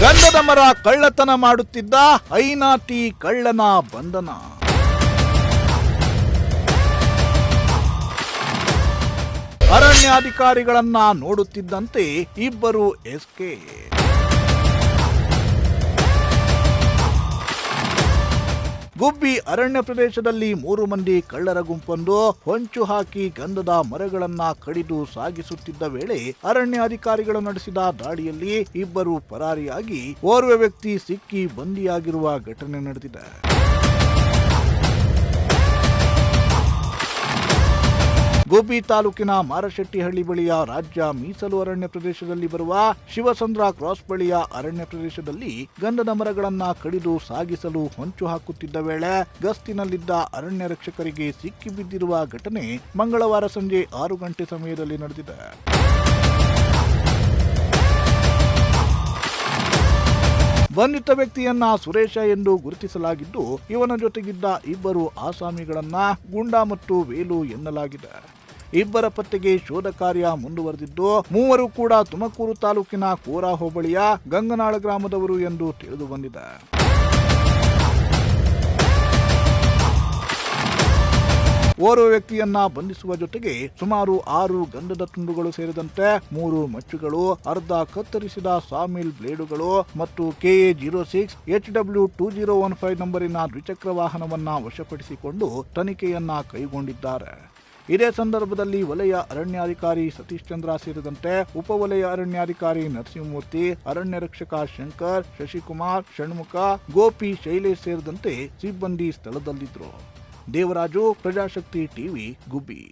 ಗಂಧದ ಮರ ಕಳ್ಳತನ ಮಾಡುತ್ತಿದ್ದ ಐನಾಟಿ ಕಳ್ಳನ ಬಂಧನ. ಅರಣ್ಯಾಧಿಕಾರಿಗಳನ್ನ ನೋಡುತ್ತಿದ್ದಂತೆ ಇಬ್ಬರು ಎಸ್ಕೇಪ್. ಗುಬ್ಬಿ ಅರಣ್ಯ ಪ್ರದೇಶದಲ್ಲಿ 3 ಮಂದಿ ಕಳ್ಳರ ಗುಂಪೊಂದು ಹೊಂಚು ಹಾಕಿ ಗಂಧದ ಮರಗಳನ್ನ ಕಡಿದು ಸಾಗಿಸುತ್ತಿದ್ದ ವೇಳೆ ಅರಣ್ಯಾಧಿಕಾರಿಗಳು ನಡೆಸಿದ ದಾಳಿಯಲ್ಲಿ ಇಬ್ಬರು ಪರಾರಿಯಾಗಿ ಓರ್ವ ವ್ಯಕ್ತಿ ಸಿಕ್ಕಿ ಬಂಧಿಯಾಗಿರುವ ಘಟನೆ ನಡೆದಿದೆ. ಗುಬ್ಬಿ ತಾಲೂಕಿನ ಮಾರಶೆಟ್ಟಿಹಳ್ಳಿ ಬಳಿಯ ರಾಜ್ಯ ಮೀಸಲು ಅರಣ್ಯ ಪ್ರದೇಶದಲ್ಲಿ ಬರುವ ಶಿವಸಂದ್ರ ಕ್ರಾಸ್ ಬಳಿಯ ಅರಣ್ಯ ಪ್ರದೇಶದಲ್ಲಿ ಗಂಧದ ಮರಗಳನ್ನ ಕಡಿದು ಸಾಗಿಸಲು ಹೊಂಚು ಹಾಕುತ್ತಿದ್ದ ವೇಳೆ ಗಸ್ತಿನಲ್ಲಿದ್ದ ಅರಣ್ಯ ರಕ್ಷಕರಿಗೆ ಸಿಕ್ಕಿ ಬಿದ್ದಿರುವ ಘಟನೆ ಮಂಗಳವಾರ ಸಂಜೆ 6 ಗಂಟೆ ಸಮಯದಲ್ಲಿ ನಡೆದಿದೆ. ಬಂಧಿತ ವ್ಯಕ್ತಿಯನ್ನ ಸುರೇಶ ಎಂದು ಗುರುತಿಸಲಾಗಿದ್ದು, ಇವನ ಜೊತೆಗಿದ್ದ ಇಬ್ಬರು ಆಸಾಮಿಗಳನ್ನ ಗುಂಡಾ ಮತ್ತು ವೇಲು ಎನ್ನಲಾಗಿದೆ. ಇಬ್ಬರ ಪತ್ತೆಗೆ ಶೋಧ ಕಾರ್ಯ ಮುಂದುವರೆದಿದ್ದು, ಮೂವರು ಕೂಡ ತುಮಕೂರು ತಾಲೂಕಿನ ಕೋರಾ ಹೋಬಳಿಯ ಗಂಗನಾಳ ಗ್ರಾಮದವರು ಎಂದು ತಿಳಿದು ಬಂದಿದೆ. ಓರ್ವ ವ್ಯಕ್ತಿಯನ್ನ ಬಂಧಿಸುವ ಜೊತೆಗೆ ಸುಮಾರು 6 ಗಂಧದ ತುಂಡುಗಳು ಸೇರಿದಂತೆ 3 ಮಚ್ಚುಗಳು, ಅರ್ಧ ಕತ್ತರಿಸಿದ ಸಾಮಿಲ್ ಬ್ಲೇಡುಗಳು ಮತ್ತು KA06 HW2015 ನಂಬರಿನ ದ್ವಿಚಕ್ರ ವಾಹನವನ್ನ ವಶಪಡಿಸಿಕೊಂಡು ತನಿಖೆಯನ್ನ ಕೈಗೊಂಡಿದ್ದಾರೆ. ಇದೇ ಸಂದರ್ಭದಲ್ಲಿ ವಲಯ ಅರಣ್ಯಾಧಿಕಾರಿ ಸತೀಶ್ ಚಂದ್ರ ಸೇರಿದಂತೆ ಉಪವಲಯ ಅರಣ್ಯಾಧಿಕಾರಿ ನರಸಿಂಹಮೂರ್ತಿ, ಅರಣ್ಯ ರಕ್ಷಕ ಶಂಕರ್, ಶಶಿಕುಮಾರ್, ಷಣ್ಮುಖ, ಗೋಪಿ, ಶೈಲೇಶ್ ಸೇರಿದಂತೆ ಸಿಬ್ಬಂದಿ ಸ್ಥಳದಲ್ಲಿದ್ದರು. ದೇವರಾಜು, ಪ್ರಜಾಶಕ್ತಿ ಟಿವಿ, ಗುಬ್ಬಿ.